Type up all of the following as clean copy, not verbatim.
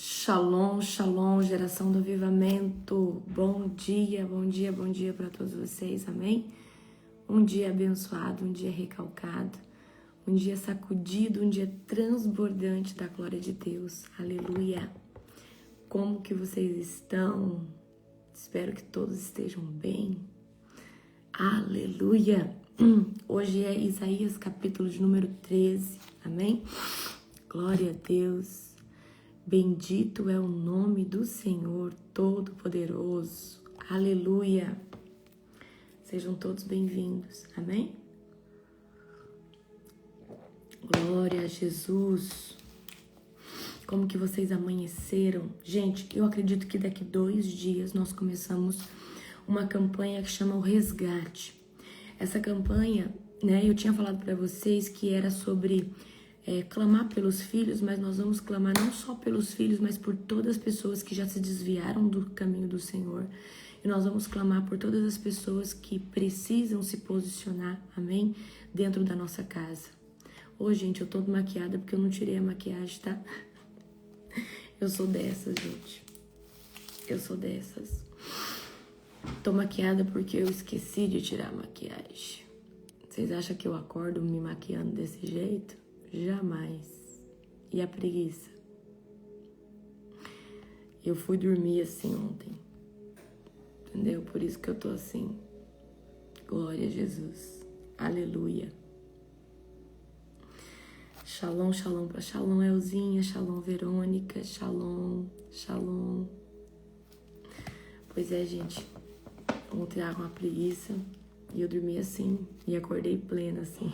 Shalom, shalom, geração do avivamento. Bom dia, bom dia, bom dia para todos vocês, amém? Um dia abençoado, um dia recalcado, um dia sacudido, um dia transbordante da glória de Deus. Aleluia! Como que vocês estão? Espero que todos estejam bem. Aleluia! Hoje é Isaías capítulo de número 13, amém? Glória a Deus! Bendito é o nome do Senhor Todo-Poderoso. Aleluia! Sejam todos bem-vindos. Amém? Glória a Jesus. Como que vocês amanheceram? Gente, eu acredito que daqui 2 dias nós começamos uma campanha que chama o Resgate. Essa campanha, eu tinha falado para vocês que era sobre clamar pelos filhos, mas nós vamos clamar não só pelos filhos, mas por todas as pessoas que já se desviaram do caminho do Senhor. E nós vamos clamar por todas as pessoas que precisam se posicionar, amém? Dentro da nossa casa. Ô, gente, eu tô maquiada porque eu não tirei a maquiagem, tá? Eu sou dessas, gente. Eu sou dessas. Tô maquiada porque eu esqueci de tirar a maquiagem. Vocês acham que eu acordo me maquiando desse jeito? Jamais. E a preguiça? Eu fui dormir assim ontem. Entendeu? Por isso que eu tô assim. Glória a Jesus. Aleluia. Shalom, shalom para Shalom Elzinha, Shalom Verônica, Shalom, Shalom. Pois é, gente. Ontem tava com uma preguiça e eu dormi assim e acordei plena assim.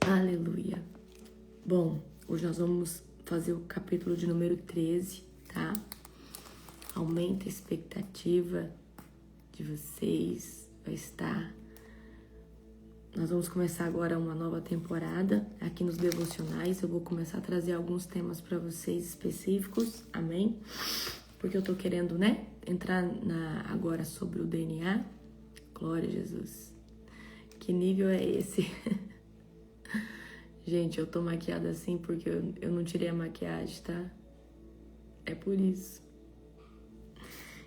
Aleluia. Bom, hoje nós vamos fazer o capítulo de número 13, tá? Aumenta a expectativa de vocês, vai estar. Nós vamos começar agora uma nova temporada aqui nos devocionais. Eu vou começar a trazer alguns temas para vocês específicos, amém? Porque eu tô querendo, entrar agora sobre o DNA. Glória a Jesus. Que nível é esse? Gente, eu tô maquiada assim porque eu não tirei a maquiagem, tá? É por isso.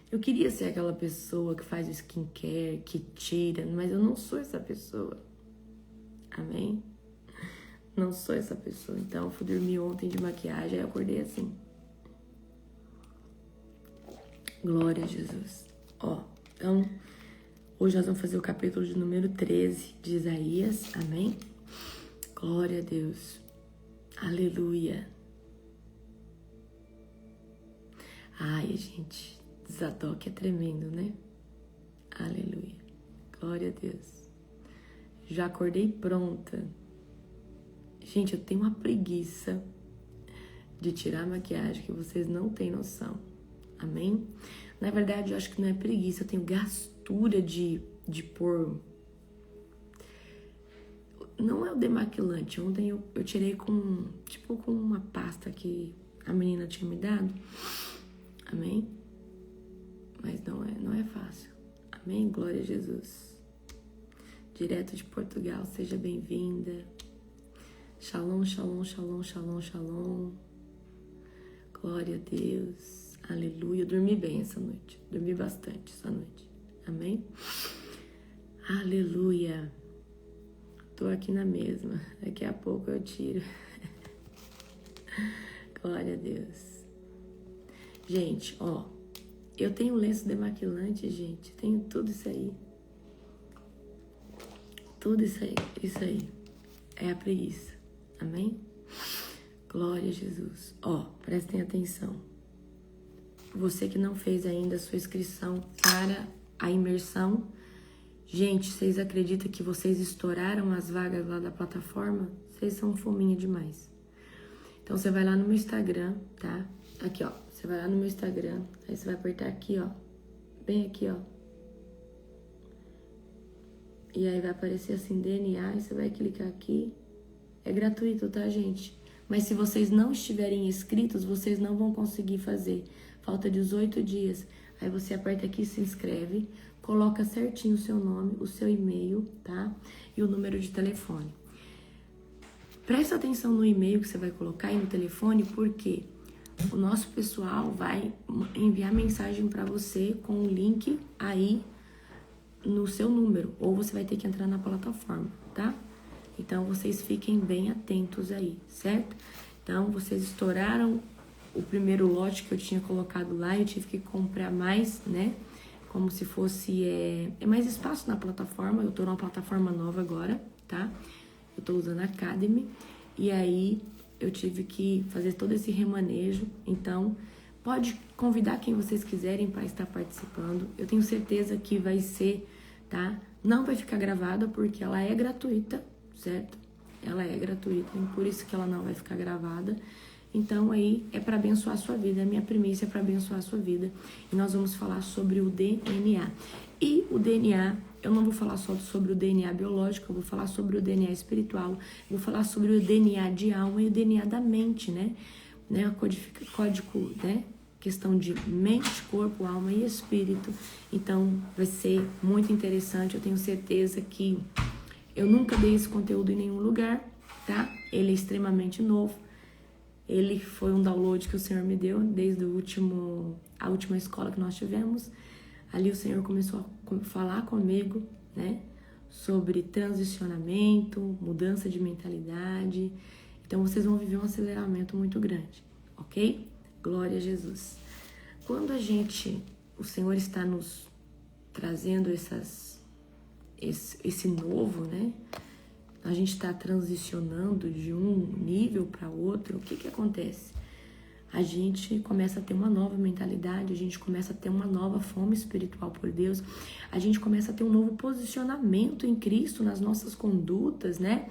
Eu queria ser aquela pessoa que faz o skincare, que tira, mas eu não sou essa pessoa. Amém? Não sou essa pessoa. Então, eu fui dormir ontem de maquiagem e acordei assim. Glória a Jesus. Então, hoje nós vamos fazer o capítulo de número 13 de Isaías. Amém? Glória a Deus. Aleluia. Ai, gente, Zadok é tremendo, né? Aleluia. Glória a Deus. Já acordei pronta. Gente, eu tenho uma preguiça de tirar a maquiagem que vocês não têm noção. Amém? Na verdade, eu acho que não é preguiça, eu tenho gastura de pôr. Não é o demaquilante. Ontem eu tirei com uma pasta que a menina tinha me dado. Amém? Mas não é fácil. Amém? Glória a Jesus. Direto de Portugal, seja bem-vinda. Shalom, shalom, shalom, shalom, shalom. Glória a Deus. Aleluia. Eu dormi bem essa noite. Dormi bastante essa noite. Amém? Aleluia. Tô aqui na mesma. Daqui a pouco eu tiro. Glória a Deus. Gente, eu tenho lenço demaquilante, gente. Tenho tudo isso aí. Tudo isso aí. Isso aí. É a preguiça. Amém? Glória a Jesus. Prestem atenção. Você que não fez ainda a sua inscrição para a imersão. Gente, vocês acreditam que vocês estouraram as vagas lá da plataforma? Vocês são fominha demais. Então, você vai lá no meu Instagram, tá? Aqui, Você vai lá no meu Instagram. Aí você vai apertar aqui, Bem aqui, E aí vai aparecer assim, DNA. E você vai clicar aqui. É gratuito, tá, gente? Mas se vocês não estiverem inscritos, vocês não vão conseguir fazer. Falta 18 dias. Aí você aperta aqui e se inscreve. Coloca certinho o seu nome, o seu e-mail, tá? E o número de telefone. Presta atenção no e-mail que você vai colocar e no telefone, porque o nosso pessoal vai enviar mensagem para você com o link aí no seu número, ou você vai ter que entrar na plataforma, tá? Então, vocês fiquem bem atentos aí, certo? Então, vocês estouraram o primeiro lote que eu tinha colocado lá, eu tive que comprar mais, né? Como se fosse, é mais espaço na plataforma, eu tô numa plataforma nova agora, tá? Eu tô usando a Academy, e aí eu tive que fazer todo esse remanejo, então pode convidar quem vocês quiserem para estar participando. Eu tenho certeza que vai ser, tá? Não vai ficar gravada porque ela é gratuita, certo? Ela é gratuita, e por isso que ela não vai ficar gravada. Então aí é para abençoar a sua vida, a minha primícia é para abençoar a sua vida. E nós vamos falar sobre o DNA. E o DNA, eu não vou falar só sobre o DNA biológico, eu vou falar sobre o DNA espiritual, vou falar sobre o DNA de alma e o DNA da mente, né? Código, né? Questão de mente, corpo, alma e espírito. Então vai ser muito interessante, eu tenho certeza que eu nunca dei esse conteúdo em nenhum lugar, tá? Ele é extremamente novo. Ele foi um download que o Senhor me deu desde a última escola que nós tivemos. Ali o Senhor começou a falar comigo, né? Sobre transicionamento, mudança de mentalidade. Então vocês vão viver um aceleramento muito grande, ok? Glória a Jesus. Quando o Senhor está nos trazendo esse novo, né? A gente está transicionando de um nível para outro, o que acontece? A gente começa a ter uma nova mentalidade, a gente começa a ter uma nova fome espiritual por Deus, a gente começa a ter um novo posicionamento em Cristo nas nossas condutas, né?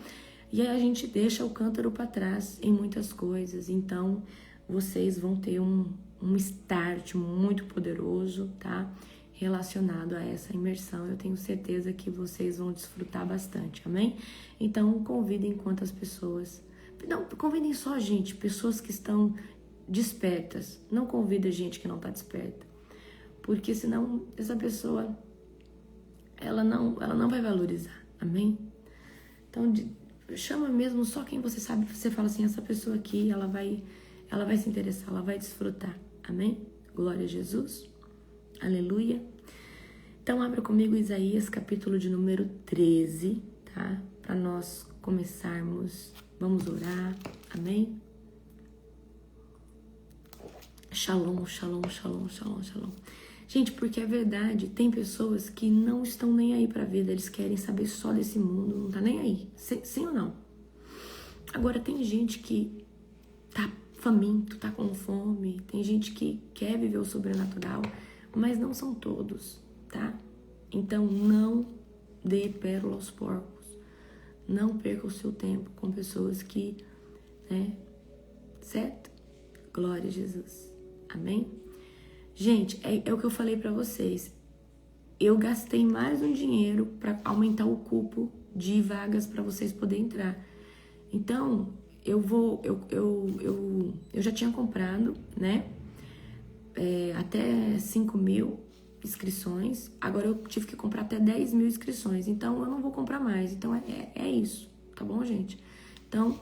E aí a gente deixa o cântaro para trás em muitas coisas. Então, vocês vão ter um start muito poderoso, tá? Relacionado a essa imersão. Eu tenho certeza que vocês vão desfrutar bastante, amém? Então, convidem quantas pessoas... Não, convidem só gente, pessoas que estão despertas. Não convida gente que não está desperta. Porque senão essa pessoa, ela não vai valorizar, amém? Então, chama mesmo só quem você sabe, você fala assim, essa pessoa aqui, ela vai se interessar, ela vai desfrutar, amém? Glória a Jesus. Aleluia. Então, abra comigo Isaías, capítulo de número 13, tá? Para nós começarmos. Vamos orar. Amém? Shalom, shalom, shalom, shalom, shalom. Gente, porque é verdade, tem pessoas que não estão nem aí pra vida, eles querem saber só desse mundo, não tá nem aí. Sim ou não? Agora, tem gente que tá faminto, tá com fome, tem gente que quer viver o sobrenatural, mas não são todos, tá? Então, não dê pérola aos porcos. Não perca o seu tempo com pessoas que, né? Certo? Glória a Jesus. Amém? Gente, é o que eu falei pra vocês. Eu gastei mais um dinheiro pra aumentar o cupo de vagas pra vocês poderem entrar. Então, eu já tinha comprado, né? Até 5.000 inscrições. Agora eu tive que comprar até 10.000 inscrições. Então, eu não vou comprar mais. Então, é isso. Tá bom, gente? Então,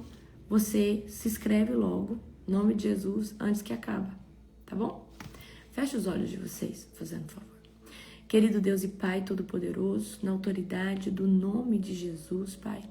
você se inscreve logo, em nome de Jesus, antes que acabe. Tá bom? Feche os olhos de vocês, fazendo favor. Querido Deus e Pai Todo-Poderoso, na autoridade do nome de Jesus, Pai,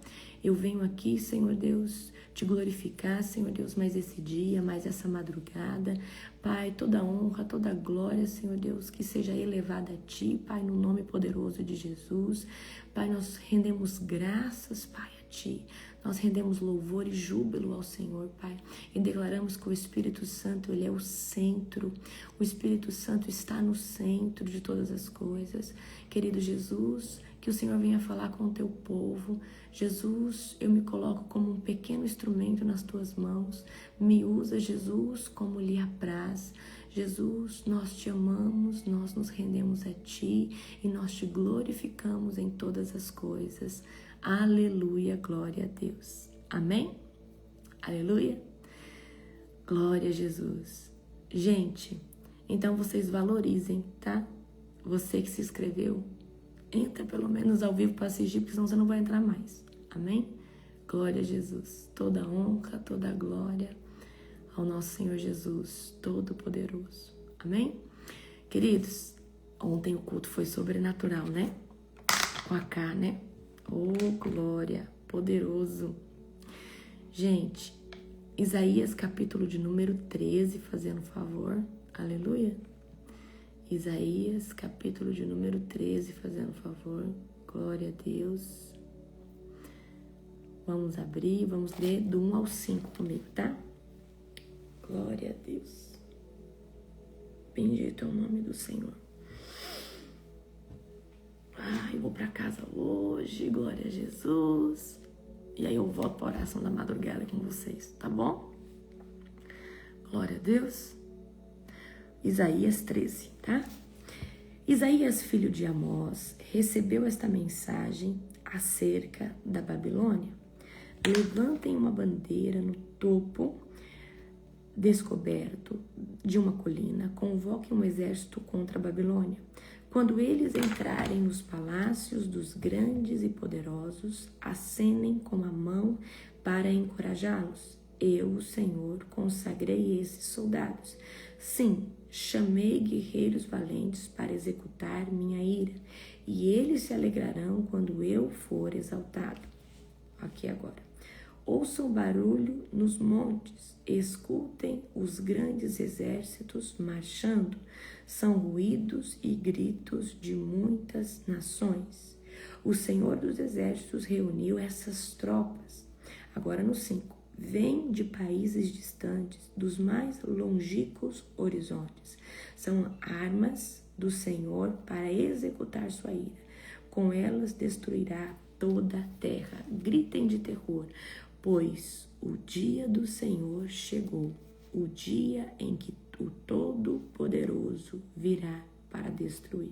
eu venho aqui, Senhor Deus, te glorificar, Senhor Deus, mais esse dia, mais essa madrugada. Pai, toda honra, toda glória, Senhor Deus, que seja elevada a Ti, Pai, no nome poderoso de Jesus. Pai, nós rendemos graças, Pai, a Ti. Nós rendemos louvor e júbilo ao Senhor, Pai, e declaramos que o Espírito Santo, Ele é o centro. O Espírito Santo está no centro de todas as coisas. Querido Jesus, que o Senhor venha falar com o Teu povo. Jesus, eu me coloco como um pequeno instrumento nas Tuas mãos. Me usa, Jesus, como lhe apraz. Jesus, nós Te amamos, nós nos rendemos a Ti e nós Te glorificamos em todas as coisas. Aleluia, glória a Deus. Amém? Aleluia. Glória a Jesus. Gente, então vocês valorizem, tá? Você que se inscreveu, entra pelo menos ao vivo para assistir, porque senão você não vai entrar mais. Amém? Glória a Jesus. Toda honra, toda glória ao nosso Senhor Jesus, Todo-Poderoso. Amém? Queridos, ontem o culto foi sobrenatural, né? Com a K, né? Oh, glória, poderoso. Gente, Isaías capítulo de número 13, fazendo favor. Aleluia. Isaías capítulo de número 13, fazendo favor. Glória a Deus. Vamos abrir, vamos ler do 1 ao 5 comigo, tá? Glória a Deus. Bendito é o nome do Senhor. Eu vou para casa hoje, glória a Jesus. E aí eu volto para a oração da madrugada com vocês, tá bom? Glória a Deus. Isaías 13, tá? Isaías, filho de Amós, recebeu esta mensagem acerca da Babilônia. Levantem uma bandeira no topo descoberto de uma colina, convoquem um exército contra a Babilônia. Quando eles entrarem nos palácios dos grandes e poderosos, acenem com a mão para encorajá-los. Eu, o Senhor, consagrei esses soldados. Sim, chamei guerreiros valentes para executar minha ira, e eles se alegrarão quando eu for exaltado. Aqui agora. Ouçam barulho nos montes, escutem os grandes exércitos marchando. São ruídos e gritos de muitas nações. O Senhor dos Exércitos reuniu essas tropas. Agora no 5. Vêm de países distantes, dos mais longínquos horizontes. São armas do Senhor para executar sua ira. Com elas destruirá toda a terra. Gritem de terror, pois o dia do Senhor chegou, o dia em que o Todo-Poderoso virá para destruir.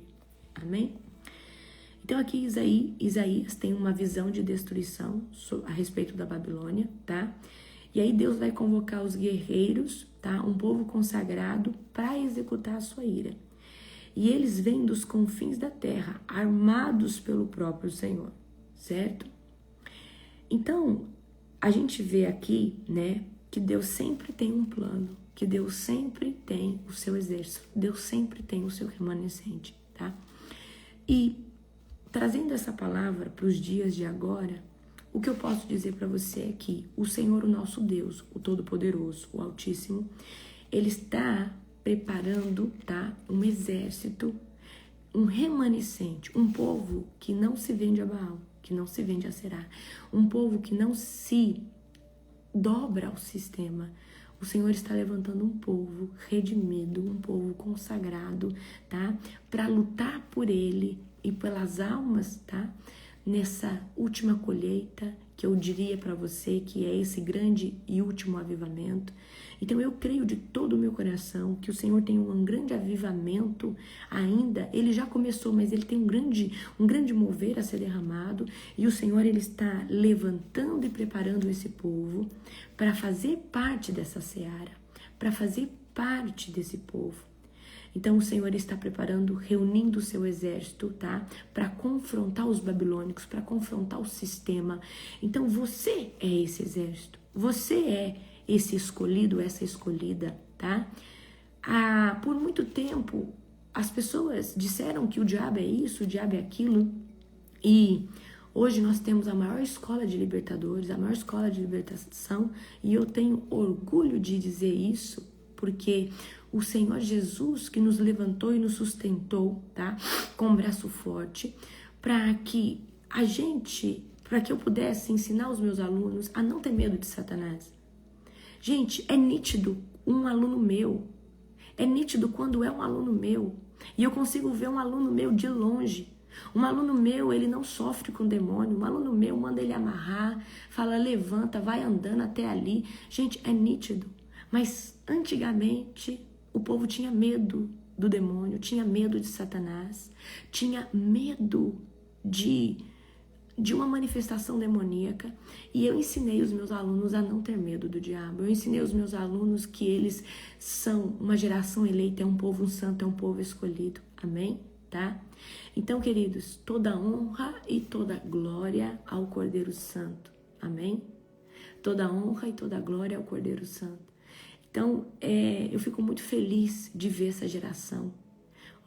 Amém? Então aqui Isaías tem uma visão de destruição a respeito da Babilônia, tá? E aí Deus vai convocar os guerreiros, tá? Um povo consagrado para executar a sua ira. E eles vêm dos confins da terra, armados pelo próprio Senhor, certo? Então, a gente vê aqui, né, que Deus sempre tem um plano, que Deus sempre tem o seu exército, Deus sempre tem o seu remanescente, tá? E trazendo essa palavra para os dias de agora, o que eu posso dizer para você é que o Senhor, o nosso Deus, o Todo-Poderoso, o Altíssimo, Ele está preparando, tá, um exército, um remanescente, um povo que não se vende a Baal, que não se vende a Será, um povo que não se dobra ao sistema. O Senhor está levantando um povo redimido, um povo consagrado, tá? Para lutar por Ele e pelas almas, tá? Nessa última colheita, que eu diria para você que é esse grande e último avivamento. Então eu creio de todo o meu coração que o Senhor tem um grande avivamento ainda. Ele já começou, mas ele tem um grande mover a ser derramado. E o Senhor, ele está levantando e preparando esse povo para fazer parte dessa seara, para fazer parte desse povo. Então o Senhor está preparando, reunindo o seu exército, tá? Para confrontar os babilônicos, para confrontar o sistema. Então você é esse exército, você é esse escolhido, essa escolhida, tá? Por muito tempo, as pessoas disseram que o diabo é isso, o diabo é aquilo. E hoje nós temos a maior escola de libertadores, a maior escola de libertação. E eu tenho orgulho de dizer isso, porque o Senhor Jesus que nos levantou e nos sustentou, tá? Com um braço forte, para que eu pudesse ensinar os meus alunos a não ter medo de Satanás. Gente, é nítido um aluno meu, é nítido quando é um aluno meu, e eu consigo ver um aluno meu de longe. Um aluno meu, ele não sofre com demônio, um aluno meu manda ele amarrar, fala levanta, vai andando até ali. Gente, é nítido, mas antigamente o povo tinha medo do demônio, tinha medo de Satanás, tinha medo de uma manifestação demoníaca, e eu ensinei os meus alunos a não ter medo do diabo. Eu ensinei os meus alunos que eles são uma geração eleita, é um povo santo, é um povo escolhido. Amém? Tá? Então, queridos, toda honra e toda glória ao Cordeiro Santo. Amém? Toda honra e toda glória ao Cordeiro Santo. Então, eu fico muito feliz de ver essa geração.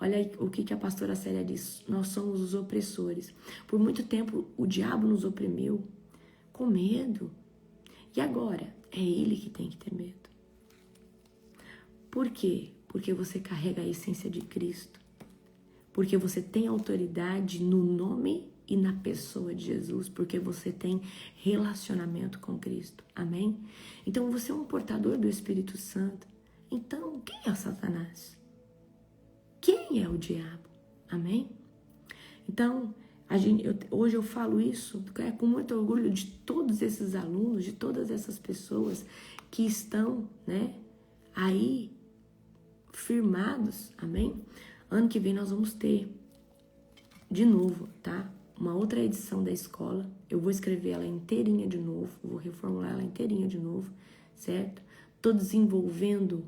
Olha aí o que a pastora Célia diz. Nós somos os opressores. Por muito tempo, o diabo nos oprimiu com medo. E agora? É ele que tem que ter medo. Por quê? Porque você carrega a essência de Cristo. Porque você tem autoridade no nome e na pessoa de Jesus. Porque você tem relacionamento com Cristo. Amém? Então, você é um portador do Espírito Santo. Então, quem é o Satanás? Quem é o diabo? Amém? Então, hoje eu falo isso com muito orgulho de todos esses alunos, de todas essas pessoas que estão, né, aí firmados. Amém? Ano que vem nós vamos ter de novo, tá? Uma outra edição da escola. Eu vou escrever ela inteirinha de novo, vou reformular ela inteirinha de novo, certo? Tô desenvolvendo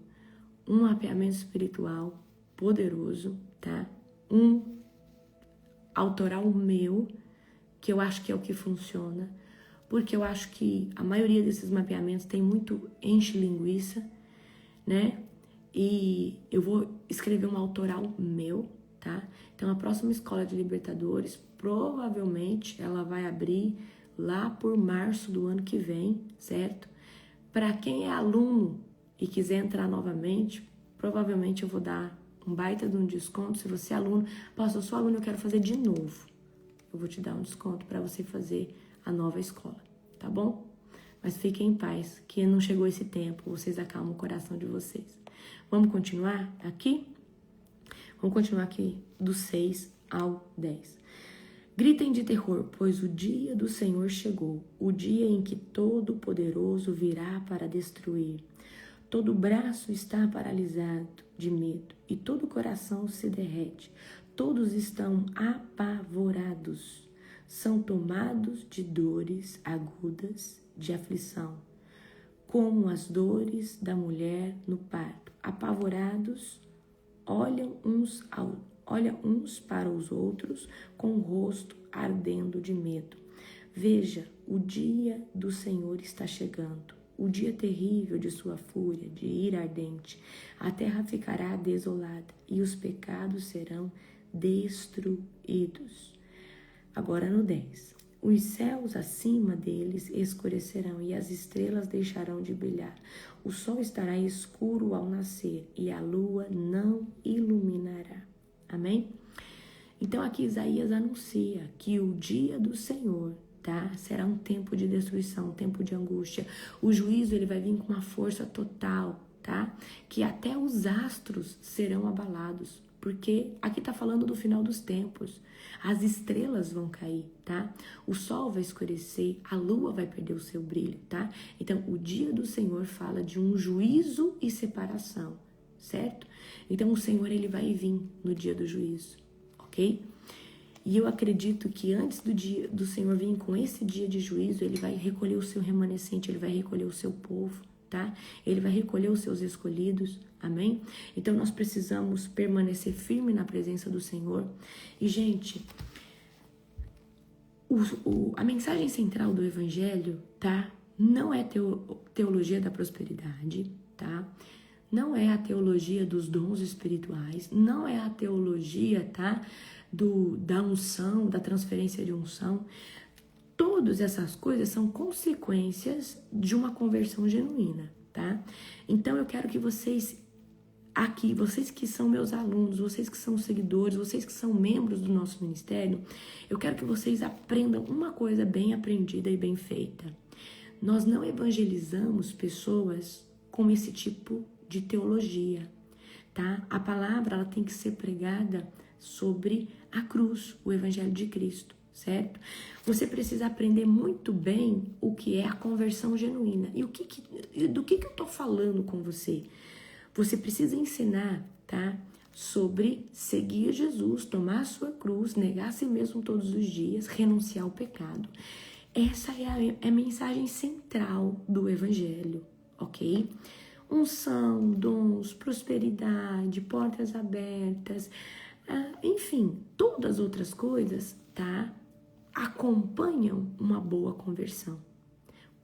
um mapeamento espiritual poderoso, tá? Um autoral meu, que eu acho que é o que funciona, porque eu acho que a maioria desses mapeamentos tem muito enche linguiça, né? E eu vou escrever um autoral meu, tá? Então a próxima escola de Libertadores, provavelmente ela vai abrir lá por março do ano que vem, certo? Para quem é aluno e quiser entrar novamente, provavelmente eu vou dar um baita de um desconto. Se você é aluno, eu sou aluno, eu quero fazer de novo, eu vou te dar um desconto para você fazer a nova escola, tá bom? Mas fiquem em paz, que não chegou esse tempo, vocês acalmam o coração de vocês. Vamos continuar aqui? Vamos continuar aqui do 6 ao 10. Gritem de terror, pois o dia do Senhor chegou, o dia em que Todo-Poderoso virá para destruir. Todo braço está paralisado de medo e todo coração se derrete. Todos estão apavorados, são tomados de dores agudas de aflição, como as dores da mulher no parto. Apavorados, olham uns para os outros com o rosto ardendo de medo. Veja, o dia do Senhor está chegando. O dia terrível de sua fúria, de ira ardente. A terra ficará desolada e os pecados serão destruídos. Agora no 10. Os céus acima deles escurecerão e as estrelas deixarão de brilhar. O sol estará escuro ao nascer e a lua não iluminará. Amém? Então aqui Isaías anuncia que o dia do Senhor, tá? Será um tempo de destruição, um tempo de angústia. O juízo ele vai vir com uma força total, tá? Que até os astros serão abalados, porque aqui tá falando do final dos tempos. As estrelas vão cair, tá? O sol vai escurecer, a lua vai perder o seu brilho, tá? Então, o dia do Senhor fala de um juízo e separação, certo? Então, o Senhor ele vai vir no dia do juízo, ok? E eu acredito que antes do dia do Senhor vir com esse dia de juízo, ele vai recolher o seu remanescente, ele vai recolher o seu povo, tá? Ele vai recolher os seus escolhidos, amém? Então nós precisamos permanecer firme na presença do Senhor. E, gente, a mensagem central do Evangelho, tá? Não é teologia da prosperidade, tá? Não é a teologia dos dons espirituais, não é a teologia, tá? Da unção, da transferência de unção. Todas essas coisas são consequências de uma conversão genuína, tá? Então eu quero que vocês aqui, vocês que são meus alunos, vocês que são seguidores, vocês que são membros do nosso ministério, eu quero que vocês aprendam uma coisa bem aprendida e bem feita. Nós não evangelizamos pessoas com esse tipo de teologia, tá? A palavra ela tem que ser pregada sobre a cruz, o evangelho de Cristo, certo? Você precisa aprender muito bem o que é a conversão genuína. E do que eu tô falando com você? Você precisa ensinar, tá? Sobre seguir Jesus, tomar a sua cruz, negar a si mesmo todos os dias, renunciar ao pecado. Essa é a mensagem central do evangelho, ok? Unção, dons, prosperidade, portas abertas, enfim, todas as outras coisas, tá? Acompanham uma boa conversão,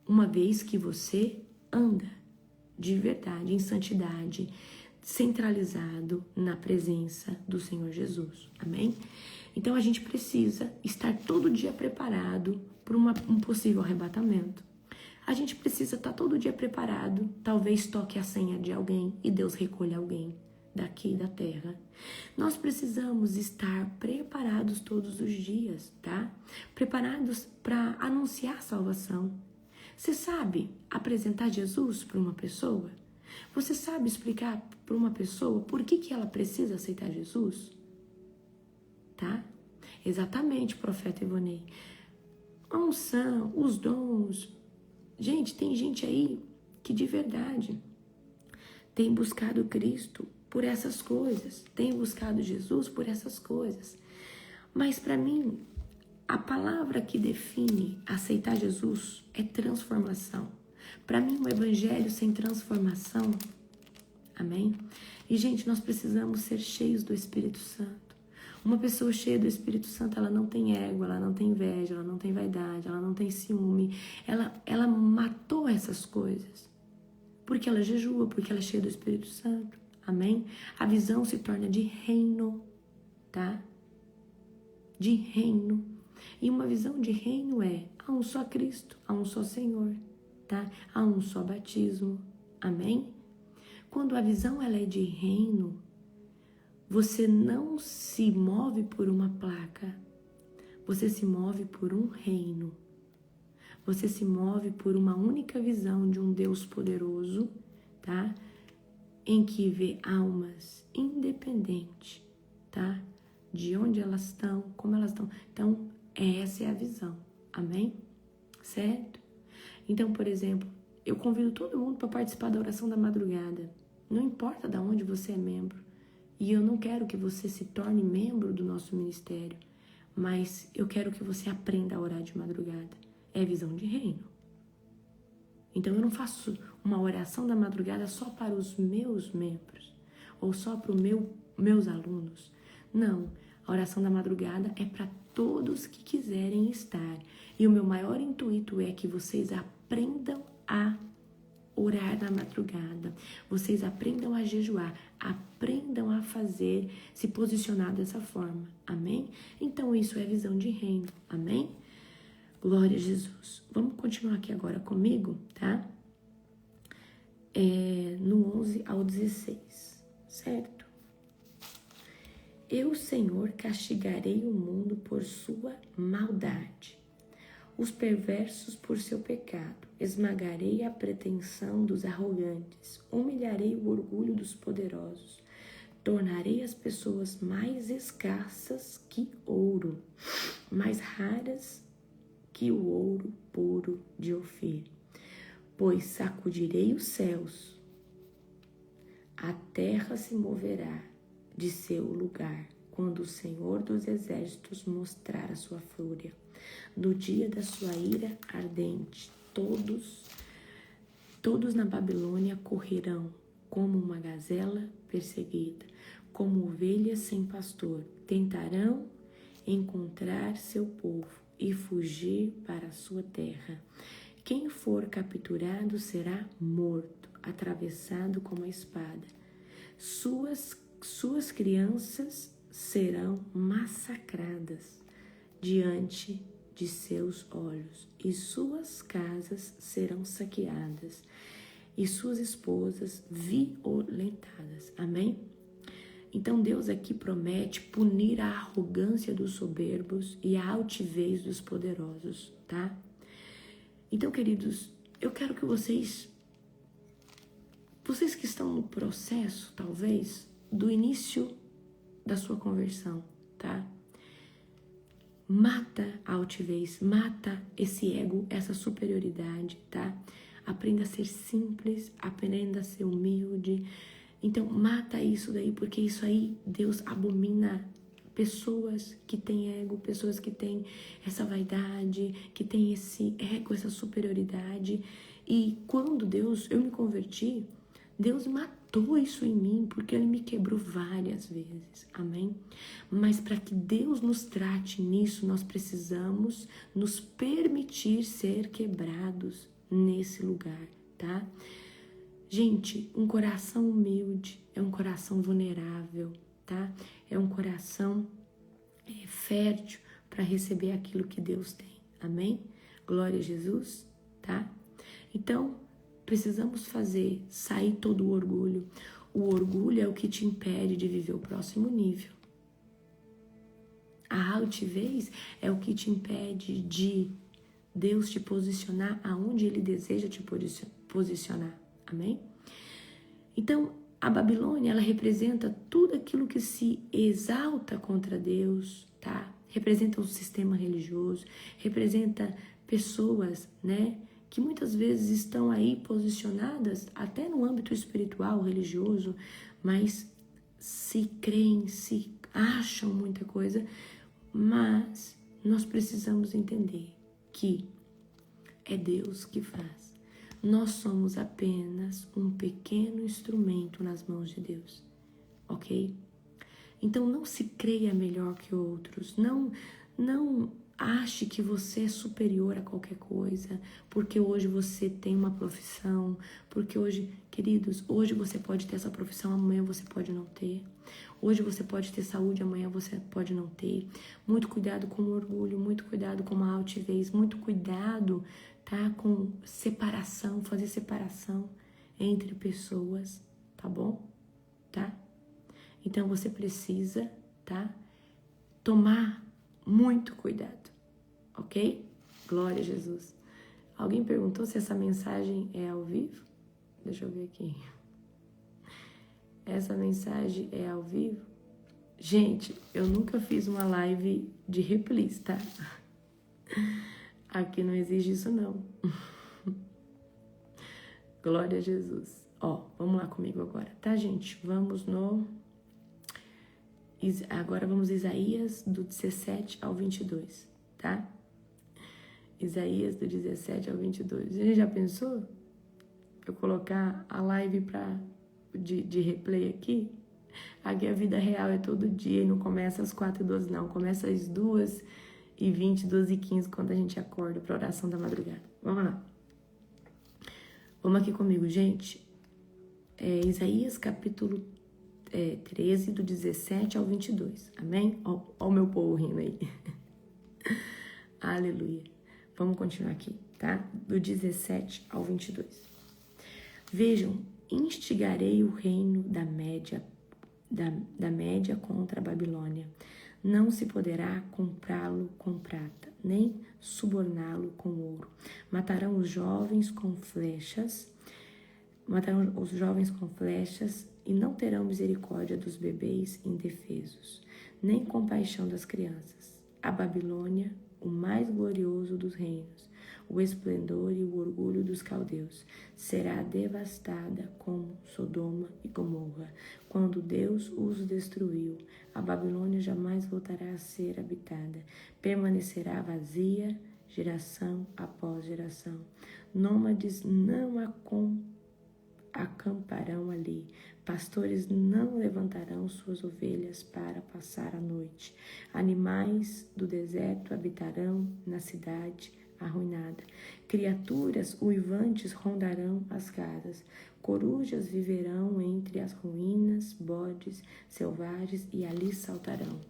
uma vez que você anda de verdade, em santidade, centralizado na presença do Senhor Jesus. Amém? Então a gente precisa estar todo dia preparado para um possível arrebatamento. A gente precisa estar todo dia preparado, talvez toque a senha de alguém e Deus recolha alguém daqui da terra. Nós precisamos estar preparados todos os dias, tá? Preparados para anunciar a salvação. Você sabe apresentar Jesus para uma pessoa? Você sabe explicar para uma pessoa por que ela precisa aceitar Jesus? Tá? Exatamente, profeta Ivonei. A unção, os dons. Gente, tem gente aí que de verdade tem buscado Cristo por essas coisas, tem buscado Jesus por essas coisas. Mas para mim, a palavra que define aceitar Jesus é transformação. Para mim, o evangelho sem transformação, amém? E, gente, nós precisamos ser cheios do Espírito Santo. Uma pessoa cheia do Espírito Santo, ela não tem ego, ela não tem inveja, ela não tem vaidade, ela não tem ciúme. Ela matou essas coisas. Porque ela jejua, porque ela é cheia do Espírito Santo. Amém? A visão se torna de reino, tá? De reino. E uma visão de reino é: há um só Cristo, há um só Senhor, tá? Há um só batismo. Amém? Quando a visão ela é de reino, você não se move por uma placa. Você se move por um reino. Você se move por uma única visão de um Deus poderoso, tá? Em que vê almas independentes, tá? De onde elas estão, como elas estão. Então, essa é a visão. Amém? Certo? Então, por exemplo, eu convido todo mundo para participar da oração da madrugada. Não importa de onde você é membro. E eu não quero que você se torne membro do nosso ministério, mas eu quero que você aprenda a orar de madrugada. É visão de reino. Então eu não faço uma oração da madrugada só para os meus membros ou só para os meus alunos. Não, a oração da madrugada é para todos que quiserem estar. E o meu maior intuito é que vocês aprendam a orar na madrugada. Vocês aprendam a jejuar, aprendam a fazer, se posicionar dessa forma. Amém? Então isso é visão de reino. Amém? Glória a Jesus. Vamos continuar aqui agora comigo, tá? No 11 ao 16, certo? Eu, Senhor, castigarei o mundo por sua maldade, os perversos por seu pecado. Esmagarei a pretensão dos arrogantes, humilharei o orgulho dos poderosos, tornarei as pessoas mais escassas que ouro, mais raras que o ouro puro de Ofir. Pois sacudirei os céus, a terra se moverá de seu lugar, quando o Senhor dos Exércitos mostrar a sua fúria. No dia da sua ira ardente, todos na Babilônia correrão como uma gazela perseguida, como ovelhas sem pastor. Tentarão encontrar seu povo e fugir para a sua terra. Quem for capturado será morto, atravessado com a espada. Suas crianças serão massacradas diante de seus olhos, e suas casas serão saqueadas, e suas esposas violentadas. Amém? Então Deus aqui promete punir a arrogância dos soberbos e a altivez dos poderosos, tá? Então, queridos, eu quero que vocês que estão no processo, talvez, do início da sua conversão, tá? Mata a altivez, mata esse ego, essa superioridade, tá? Aprenda a ser simples, aprenda a ser humilde. Então, mata isso daí, porque isso aí, Deus abomina pessoas que têm ego, pessoas que têm essa vaidade, que têm esse ego, essa superioridade. E quando eu me converti, Deus matou isso em mim, porque Ele me quebrou várias vezes, amém? Mas para que Deus nos trate nisso, nós precisamos nos permitir ser quebrados, nesse lugar, tá? Gente, um coração humilde é um coração vulnerável, tá? É um coração fértil para receber aquilo que Deus tem, amém? Glória a Jesus, tá? Então, precisamos sair todo o orgulho. O orgulho é o que te impede de viver o próximo nível. A altivez é o que te impede de Deus te posicionar aonde Ele deseja te posicionar. Amém? Então, a Babilônia, ela representa tudo aquilo que se exalta contra Deus, tá? Representa o sistema religioso, representa pessoas, né? Que muitas vezes estão aí posicionadas até no âmbito espiritual, religioso, mas se creem, se acham muita coisa, mas nós precisamos entender que é Deus que faz. Nós somos apenas um pequeno instrumento nas mãos de Deus, ok? Então não se creia melhor que outros, não ache que você é superior a qualquer coisa, porque hoje você tem uma profissão, porque hoje, queridos, hoje você pode ter essa profissão, amanhã você pode não ter. Hoje você pode ter saúde, amanhã você pode não ter. Muito cuidado com o orgulho, muito cuidado com a altivez, muito cuidado, tá? Com separação, fazer separação entre pessoas, tá bom? Tá? Então você precisa, tá? Tomar muito cuidado, ok? Glória a Jesus. Alguém perguntou se essa mensagem é ao vivo? Deixa eu ver aqui. Essa mensagem é ao vivo? Gente, eu nunca fiz uma live de replies, tá? Aqui não exige isso, não. Glória a Jesus. Ó, vamos lá comigo agora, tá, gente? Agora vamos Isaías do 17 ao 22, tá? Isaías do 17 ao 22. A gente já pensou? Eu colocar a live de replay aqui? Aqui a vida real é todo dia e não começa às 4h12, não. Começa às 2h20, 2h15, quando a gente acorda para a oração da madrugada. Vamos lá. Vamos aqui comigo, gente. Isaías capítulo 13, do 17 ao 22. Amém? Ó o meu povo rindo aí. Aleluia. Vamos continuar aqui, tá? Do 17 ao 22. Vejam, instigarei o reino da Média contra a Babilônia. Não se poderá comprá-lo com prata, nem suborná-lo com ouro. Matarão os jovens com flechas e não terão misericórdia dos bebês indefesos, nem compaixão das crianças. A Babilônia, o mais glorioso dos reinos, o esplendor e o orgulho dos caldeus, será devastada como Sodoma e Gomorra, quando Deus os destruiu. A Babilônia jamais voltará a ser habitada, permanecerá vazia geração após geração. Nômades não acamparão ali, pastores não levantarão suas ovelhas para passar a noite. Animais do deserto habitarão na cidade arruinada. Criaturas uivantes rondarão as casas. Corujas viverão entre as ruínas, bodes selvagens e ali saltarão.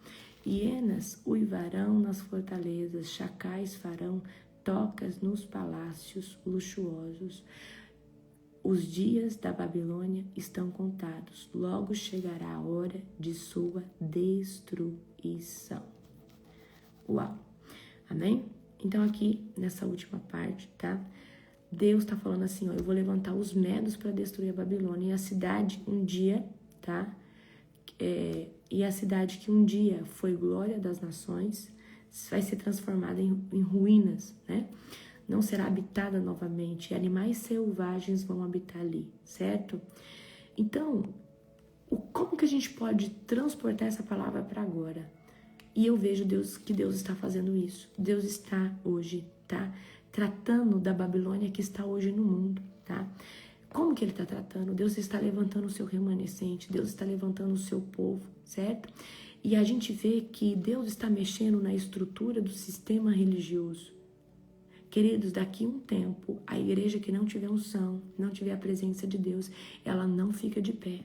Hienas uivarão nas fortalezas, chacais farão tocas nos palácios luxuosos. Os dias da Babilônia estão contados, logo chegará a hora de sua destruição. Uau! Amém? Então aqui, nessa última parte, tá? Deus tá falando assim, ó, eu vou levantar os medos para destruir a Babilônia e a cidade um dia, tá? E a cidade que um dia foi glória das nações, vai ser transformada em ruínas, né? Não será habitada novamente, e animais selvagens vão habitar ali, certo? Então, como que a gente pode transportar essa palavra para agora? E eu vejo que Deus está fazendo isso. Deus está hoje, tá? Tratando da Babilônia que está hoje no mundo, tá? Como que Ele está tratando? Deus está levantando o seu remanescente, Deus está levantando o seu povo, certo? E a gente vê que Deus está mexendo na estrutura do sistema religioso, Queridos, daqui a um tempo, a igreja que não tiver unção, não tiver a presença de Deus, ela não fica de pé.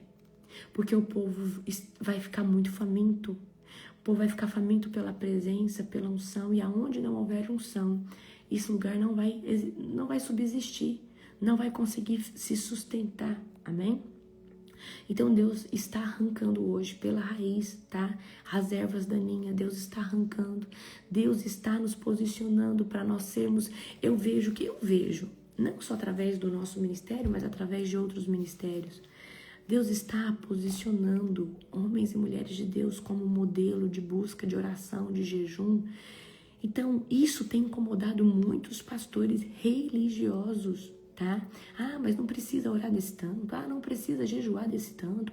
Porque o povo vai ficar muito faminto. O povo vai ficar faminto pela presença, pela unção. E aonde não houver unção, esse lugar não vai subsistir. Não vai conseguir se sustentar. Amém? Então Deus está arrancando hoje pela raiz, tá? As ervas daninhas, Deus está arrancando. Deus está nos posicionando para nós sermos, eu vejo, não só através do nosso ministério, mas através de outros ministérios. Deus está posicionando homens e mulheres de Deus como modelo de busca, de oração, de jejum. Então, isso tem incomodado muitos pastores religiosos, tá? Mas não precisa orar desse tanto. Não precisa jejuar desse tanto.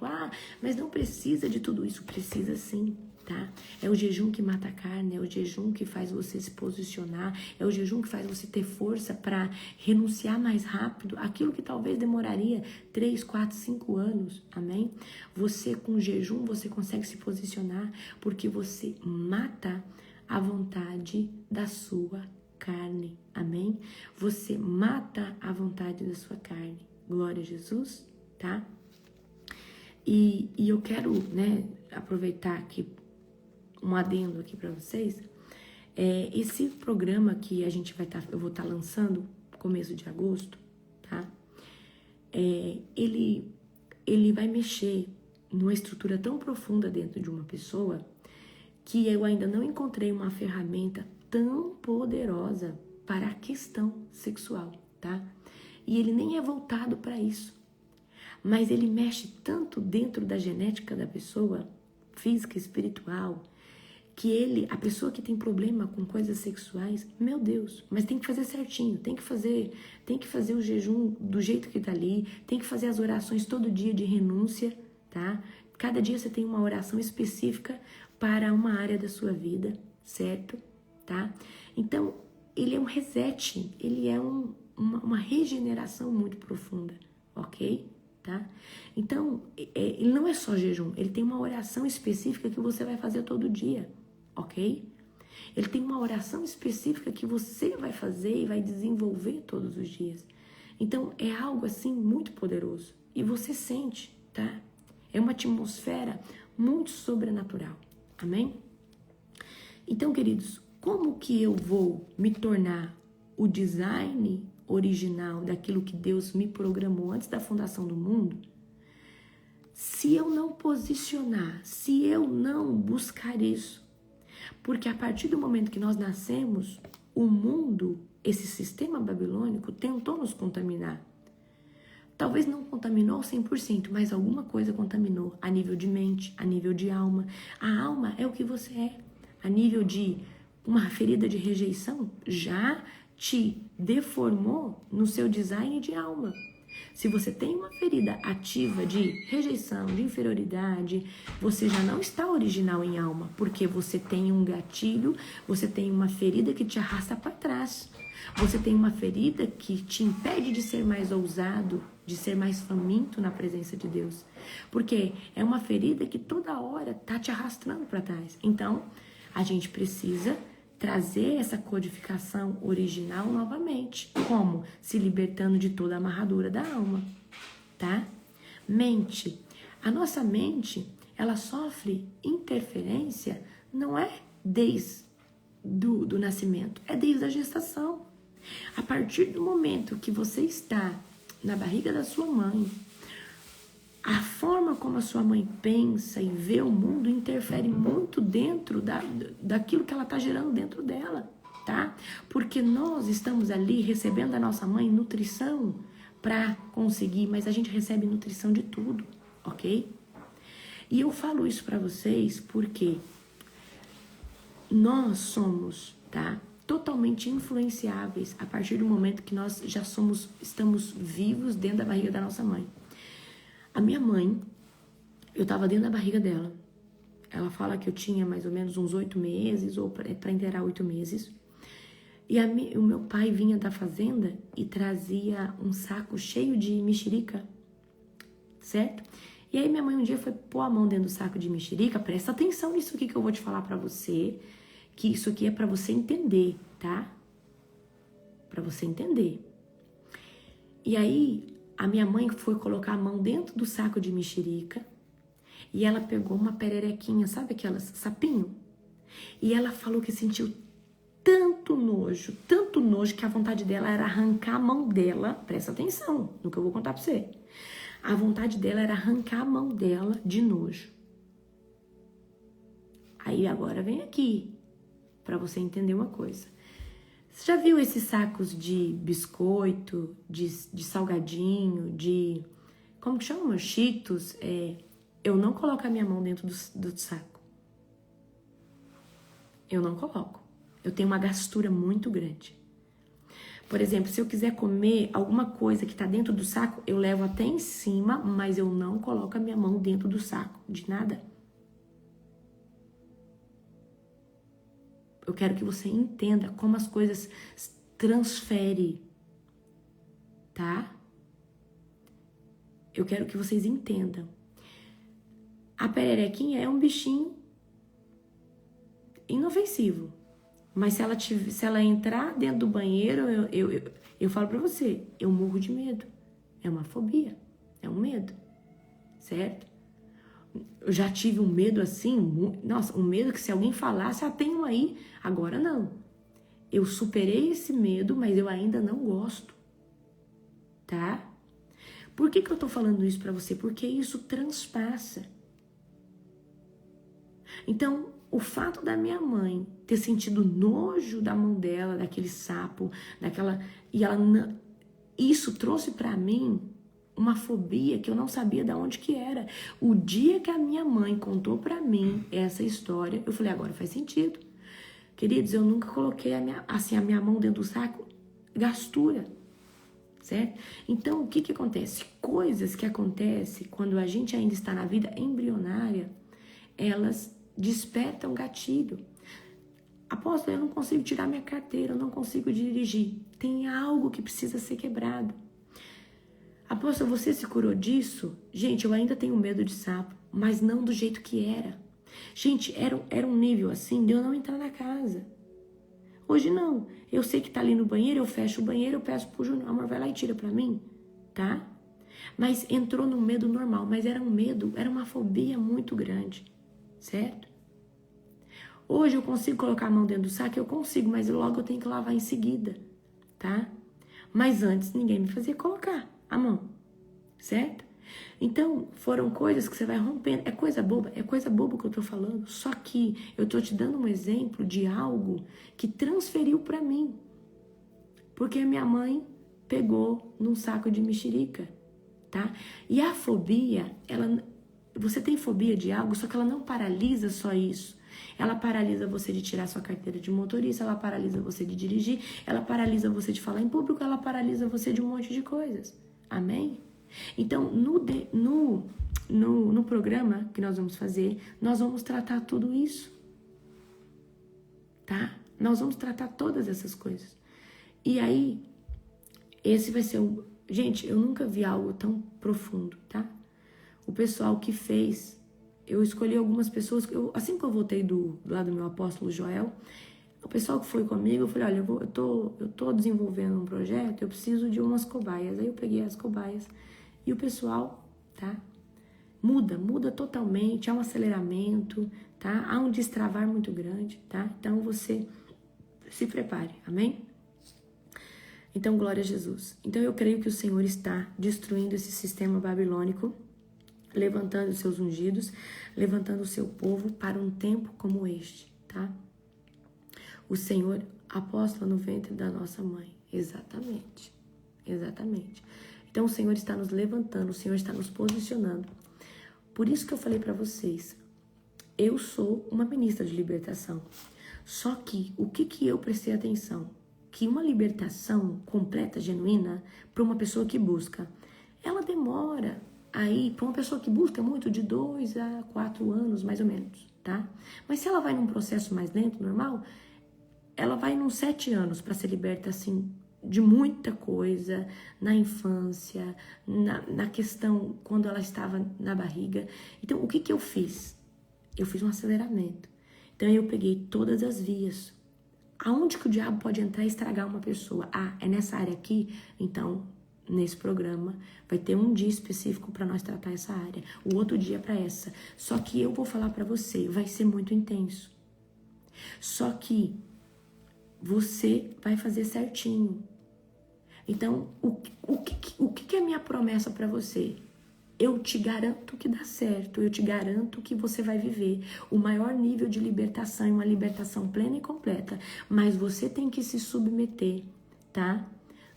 Mas não precisa de tudo isso. Precisa sim, tá? É o jejum que mata a carne, é o jejum que faz você se posicionar, é o jejum que faz você ter força para renunciar mais rápido aquilo que talvez demoraria 3, 4, 5 anos, amém? Você com jejum, você consegue se posicionar porque você mata a vontade da sua carne, amém? Você mata a vontade da sua carne, glória a Jesus, tá? E eu quero, aproveitar aqui um adendo aqui para vocês. Esse programa que eu vou estar lançando começo de agosto, tá? Ele vai mexer numa estrutura tão profunda dentro de uma pessoa que eu ainda não encontrei uma ferramenta tão poderosa para a questão sexual, tá? E ele nem é voltado para isso. Mas ele mexe tanto dentro da genética da pessoa, física e espiritual, que a pessoa que tem problema com coisas sexuais, meu Deus, mas tem que fazer certinho, tem que fazer o jejum do jeito que tá ali, tem que fazer as orações todo dia de renúncia, tá? Cada dia você tem uma oração específica para uma área da sua vida, certo? Tá? Então, ele é um reset, ele é uma regeneração muito profunda, ok? Tá? Então, ele não é só jejum, ele tem uma oração específica que você vai fazer todo dia, ok? Ele tem uma oração específica que você vai fazer e vai desenvolver todos os dias. Então, é algo assim muito poderoso. E você sente, tá? É uma atmosfera muito sobrenatural, amém? Então, queridos, como que eu vou me tornar o design original daquilo que Deus me programou antes da fundação do mundo? Se eu não posicionar, se eu não buscar isso. Porque a partir do momento que nós nascemos, o mundo, esse sistema babilônico, tentou nos contaminar. Talvez não contaminou 100%, mas alguma coisa contaminou a nível de mente, a nível de alma. A alma é o que você é. A nível de uma ferida de rejeição, já te deformou no seu design de alma. Se você tem uma ferida ativa de rejeição, de inferioridade, você já não está original em alma, porque você tem um gatilho, você tem uma ferida que te arrasta para trás. Você tem uma ferida que te impede de ser mais ousado, de ser mais faminto na presença de Deus. Porque é uma ferida que toda hora está te arrastando para trás. Então, a gente precisa trazer essa codificação original novamente. Como? Se libertando de toda a amarradura da alma, tá? Mente. A nossa mente, ela sofre interferência, não é desde do nascimento, é desde a gestação. A partir do momento que você está na barriga da sua mãe, a forma como a sua mãe pensa e vê o mundo interfere muito dentro daquilo que ela está gerando dentro dela, tá? Porque nós estamos ali recebendo da nossa mãe nutrição para conseguir, mas a gente recebe nutrição de tudo, ok? E eu falo isso para vocês porque nós somos, tá? Totalmente influenciáveis a partir do momento que nós já estamos vivos dentro da barriga da nossa mãe. A minha mãe, eu tava dentro da barriga dela. Ela fala que eu tinha mais ou menos uns 8 meses, ou para inteirar 8 meses. E o meu pai vinha da fazenda e trazia um saco cheio de mexerica, certo? E aí minha mãe um dia foi pôr a mão dentro do saco de mexerica. Presta atenção nisso aqui que eu vou te falar pra você, que isso aqui é pra você entender, tá? para você entender. E aí, a minha mãe foi colocar a mão dentro do saco de mexerica e ela pegou uma pererequinha, sabe aquelas sapinho? E ela falou que sentiu tanto nojo, que a vontade dela era arrancar a mão dela. Presta atenção no que eu vou contar pra você. A vontade dela era arrancar a mão dela de nojo. Aí agora vem aqui, pra você entender uma coisa. Você já viu esses sacos de biscoito, de salgadinho, de... Como que chama? Cheetos? Eu não coloco a minha mão dentro do saco. Eu não coloco. Eu tenho uma gastura muito grande. Por exemplo, se eu quiser comer alguma coisa que tá dentro do saco, eu levo até em cima, mas eu não coloco a minha mão dentro do saco, de nada. Eu quero que você entenda como as coisas transferem, tá? Eu quero que vocês entendam. A pererequinha é um bichinho inofensivo. Mas se ela entrar dentro do banheiro, eu falo pra você, eu morro de medo. É uma fobia, é um medo, certo? Eu já tive um medo assim, nossa, um medo que se alguém falasse, tem um aí, agora não. Eu superei esse medo, mas eu ainda não gosto, tá? Por que eu tô falando isso pra você? Porque isso transpassa. Então, o fato da minha mãe ter sentido nojo da mão dela, daquele sapo, isso trouxe pra mim uma fobia que eu não sabia de onde que era. O dia que a minha mãe contou pra mim essa história, eu falei, agora faz sentido. Queridos, eu nunca coloquei a minha mão dentro do saco, gastura, certo? Então, o que acontece? Coisas que acontecem quando a gente ainda está na vida embrionária, elas despertam gatilho. Apóstolo, eu não consigo tirar minha carteira, eu não consigo dirigir. Tem algo que precisa ser quebrado. Apóstolo, você se curou disso? Gente, eu ainda tenho medo de sapo, mas não do jeito que era. Gente, era um nível assim de eu não entrar na casa. Hoje não. Eu sei que tá ali no banheiro, eu fecho o banheiro, eu peço pro Júnior, amor, vai lá e tira pra mim, tá? Mas entrou num medo normal, mas era um medo, era uma fobia muito grande, certo? Hoje eu consigo colocar a mão dentro do saco, eu consigo, mas logo eu tenho que lavar em seguida, tá? Mas antes ninguém me fazia colocar a mão, certo? Então, foram coisas que você vai rompendo. É coisa boba que eu tô falando. Só que eu tô te dando um exemplo de algo que transferiu pra mim. Porque a minha mãe pegou num saco de mexerica, tá? E a fobia, você tem fobia de algo, só que ela não paralisa só isso. Ela paralisa você de tirar sua carteira de motorista, ela paralisa você de dirigir, ela paralisa você de falar em público, ela paralisa você de um monte de coisas. Amém? Então, no programa que nós vamos fazer, nós vamos tratar tudo isso, tá? Nós vamos tratar todas essas coisas. E aí, esse vai ser o... Gente, eu nunca vi algo tão profundo, tá? O pessoal que fez, eu escolhi algumas pessoas, assim que eu voltei lá do meu apóstolo Joel, o pessoal que foi comigo, eu falei, olha, eu tô desenvolvendo um projeto, eu preciso de umas cobaias. Aí eu peguei as cobaias e o pessoal, tá? Muda totalmente, há um aceleramento, tá? Há um destravar muito grande, tá? Então você se prepare, amém? Então, glória a Jesus. Então eu creio que o Senhor está destruindo esse sistema babilônico, levantando os seus ungidos, levantando o seu povo para um tempo como este, tá? O Senhor, apóstolo no ventre da nossa mãe. Exatamente. Então o Senhor está nos levantando, o Senhor está nos posicionando. Por isso que eu falei para vocês, eu sou uma ministra de libertação. Só que o que eu prestei atenção? Que uma libertação completa, genuína, para uma pessoa que busca, ela demora aí, para uma pessoa que busca muito, de 2 a 4 anos, mais ou menos, tá? Mas se ela vai num processo mais lento, normal, ela vai nos 7 anos para ser liberta, assim, de muita coisa, na infância, na questão quando ela estava na barriga. Então, o que eu fiz? Eu fiz um aceleramento. Então, eu peguei todas as vias. Aonde que o diabo pode entrar e estragar uma pessoa? Ah, é nessa área aqui? Então, nesse programa, vai ter um dia específico para nós tratar essa área, o outro dia para essa. Só que eu vou falar para você, vai ser muito intenso. Só que você vai fazer certinho. Então, o que é minha promessa para você? Eu te garanto que dá certo, eu te garanto que você vai viver o maior nível de libertação, uma libertação plena e completa, mas você tem que se submeter, tá?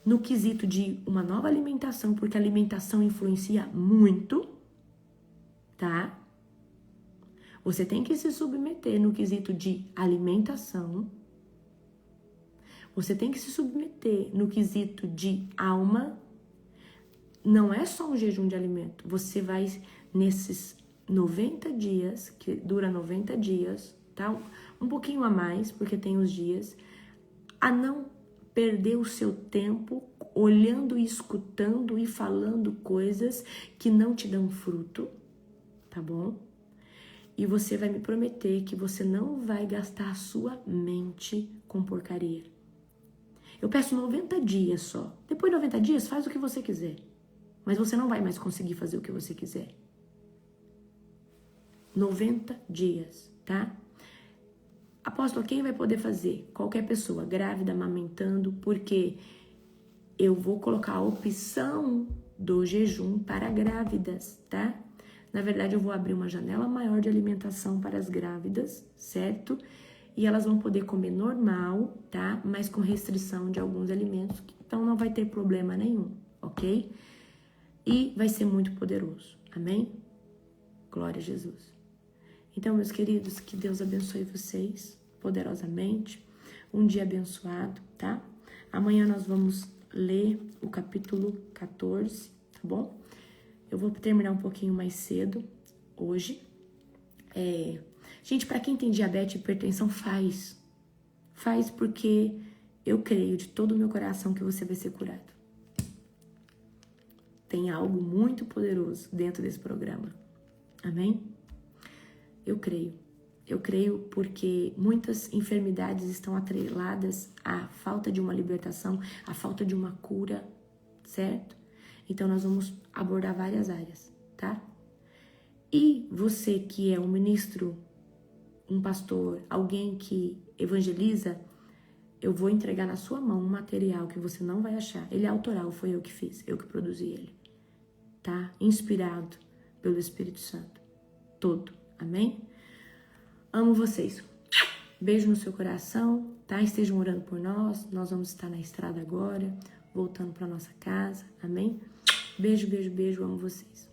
No quesito de uma nova alimentação, porque a alimentação influencia muito, tá? Você tem que se submeter no quesito de alimentação. Você tem que se submeter no quesito de alma. Não é só um jejum de alimento. Você vai, nesses 90 dias, que dura 90 dias, tá? Um pouquinho a mais, porque tem os dias, a não perder o seu tempo olhando e escutando e falando coisas que não te dão fruto, tá bom? E você vai me prometer que você não vai gastar a sua mente com porcaria. Eu peço 90 dias só. Depois de 90 dias, faz o que você quiser. Mas você não vai mais conseguir fazer o que você quiser. 90 dias, tá? Apóstolo, quem vai poder fazer? Qualquer pessoa, grávida, amamentando, porque eu vou colocar a opção do jejum para grávidas, tá? Na verdade, eu vou abrir uma janela maior de alimentação para as grávidas, certo? E elas vão poder comer normal, tá? Mas com restrição de alguns alimentos, então não vai ter problema nenhum, ok? E vai ser muito poderoso, amém? Glória a Jesus. Então, meus queridos, que Deus abençoe vocês poderosamente. Um dia abençoado, tá? Amanhã nós vamos ler o capítulo 14, tá bom? Eu vou terminar um pouquinho mais cedo hoje. Gente, para quem tem diabetes e hipertensão, faz. Faz porque eu creio de todo o meu coração que você vai ser curado. Tem algo muito poderoso dentro desse programa. Amém? Eu creio. Eu creio porque muitas enfermidades estão atreladas à falta de uma libertação, à falta de uma cura, certo? Então nós vamos abordar várias áreas, tá? E você que é um ministro, um pastor, alguém que evangeliza, eu vou entregar na sua mão um material que você não vai achar. Ele é autoral, foi eu que fiz, eu que produzi ele, tá? Inspirado pelo Espírito Santo, todo, amém? Amo vocês. Beijo no seu coração, tá? Estejam orando por nós, nós vamos estar na estrada agora, voltando para nossa casa, amém? Beijo, beijo, beijo, amo vocês.